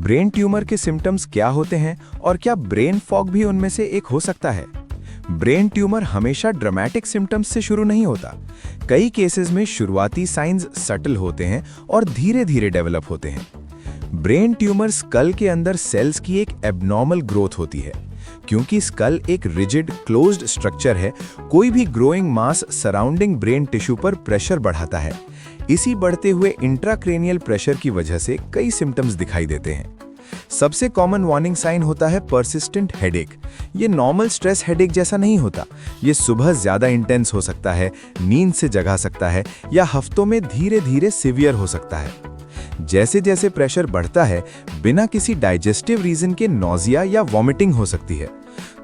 Brain tumour के symptoms क्या होते हैं और क्या ब्रेन फॉग भी उनमें से एक हो सकता है? ब्रेन ट्यूमर हमेशा ड्रामेटिक सिम्टम्स से शुरू नहीं होता। कई केसेस में शुरुआती साइंस सटल होते हैं और धीरे धीरे डेवलप होते हैं। ब्रेन ट्यूमर स्कल के अंदर सेल्स की एक एबनॉर्मल ग्रोथ होती है। क्योंकि स्कल एक रिजिड क्लोज्ड स्ट्रक्चर है, कोई भी ग्रोइंग मास सराउंडिंग ब्रेन टिश्यू पर प्रेशर बढ़ाता है। इसी बढ़ते हुए इंट्राक्रेनियल प्रेशर की वजह से कई सिम्टम्स दिखाई देते हैं। सबसे कॉमन वार्निंग साइन होता है पर्सिस्टेंट हेडेक। ये नॉर्मल स्ट्रेस हेडेक जैसा नहीं होता। ये सुबह ज्यादा इंटेंस हो सकता है, नींद से जगा सकता है या हफ्तों में धीरे धीरे सिवियर हो सकता है। जैसे जैसे प्रेशर बढ़ता है, बिना किसी डाइजेस्टिव रीजन के नॉजिया या वॉमिटिंग हो सकती है।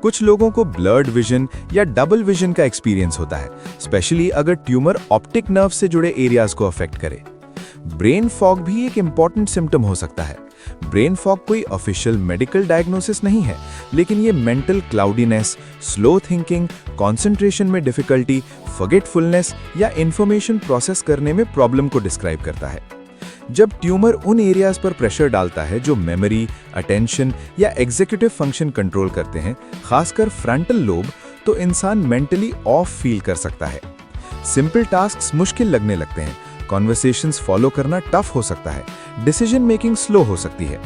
कुछ लोगों को ब्लर्ड विजन या डबल विजन का एक्सपीरियंस होता है, स्पेशली अगर ट्यूमर ऑप्टिक नर्व से जुड़े एरियाज को अफेक्ट करे। ब्रेन फॉग भी एक इंपॉर्टेंट सिम्टम हो सकता है। ब्रेन फॉग कोई ऑफिशियल मेडिकल डायग्नोसिस नहीं है, लेकिन ये mental cloudiness, slow thinking, concentration में डिफिकल्टी, फॉरगेटफुलनेस या इंफॉर्मेशन प्रोसेस करने में प्रॉब्लम को डिस्क्राइब करता है। जब ट्यूमर उन एरियाज पर प्रेशर डालता है जो मेमोरी, अटेंशन या एग्जीक्यूटिव फंक्शन कंट्रोल करते हैं, खासकर फ्रंटल लोब, तो इंसान मेंटली ऑफ फील कर सकता है। सिंपल टास्क्स मुश्किल लगने लगते हैं, कॉन्वर्सेशंस फॉलो करना टफ हो सकता है, डिसीजन मेकिंग स्लो हो सकती है।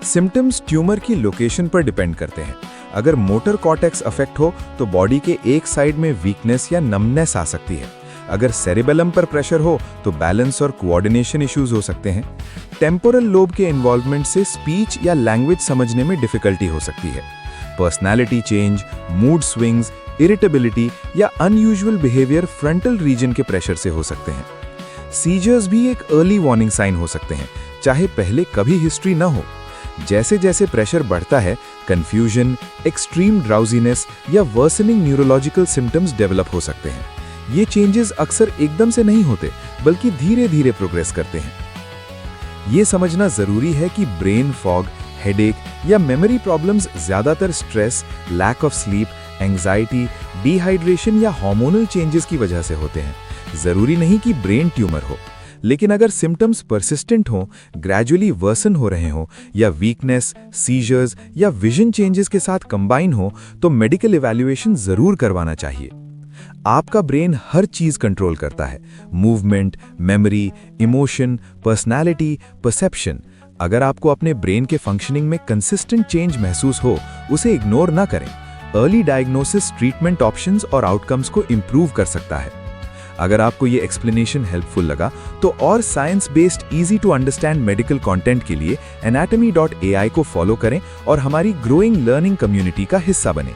सिम्टम्स ट्यूमर की लोकेशन पर डिपेंड करते हैं। अगर मोटर कॉर्टेक्स अफेक्ट हो तो बॉडी के एक साइड में वीकनेस या नमनेस आ सकती है। अगर सेरिबेलम पर प्रेशर हो तो बैलेंस और कोऑर्डिनेशन इश्यूज हो सकते हैं। टेम्पोरल लोब के इन्वॉल्वमेंट से स्पीच या लैंग्वेज समझने में डिफिकल्टी हो सकती है। Personality change, mood swings, irritability या अनयूजुअल बिहेवियर फ्रंटल रीजन के प्रेशर से हो सकते हैं। सीजर्स भी एक अर्ली वार्निंग साइन हो सकते हैं, चाहे पहले कभी हिस्ट्री न हो। जैसे जैसे प्रेशर बढ़ता है, कंफ्यूजन, एक्सट्रीम ड्राउजीनेस या वर्सनिंग न्यूरोलॉजिकल सिम्टम्स डेवलप हो सकते हैं। ये चेंजेस अक्सर एकदम से नहीं होते, बल्कि धीरे धीरे प्रोग्रेस करते हैं। ये समझना जरूरी है कि ब्रेन फॉग, हेडेक या मेमोरी प्रॉब्लम्स ज्यादातर stress, lack of sleep, anxiety, dehydration या हार्मोनल चेंजेस की वजह से होते हैं। जरूरी नहीं कि ब्रेन ट्यूमर हो, लेकिन अगर सिम्टम्स परसिस्टेंट हों, ग्रेजुअली वर्सन हो रहे हों या वीकनेस, सीजर्स या विजन चेंजेस के साथ कंबाइन हो, तो मेडिकल इवैल्यूएशन जरूर करवाना चाहिए। आपका ब्रेन हर चीज कंट्रोल करता है, movement, memory, emotion, personality, perception. अगर आपको अपने ब्रेन के फंक्शनिंग में कंसिस्टेंट चेंज महसूस हो, उसे इग्नोर ना करें। अर्ली डायग्नोसिस ट्रीटमेंट ऑप्शंस और आउटकम्स को इंप्रूव कर सकता है। अगर आपको ये एक्सप्लेनेशन हेल्पफुल लगा तो और science based easy to understand medical content के लिए anatomy.ai को फॉलो करें और हमारी ग्रोइंग लर्निंग कम्युनिटी का हिस्सा बनें।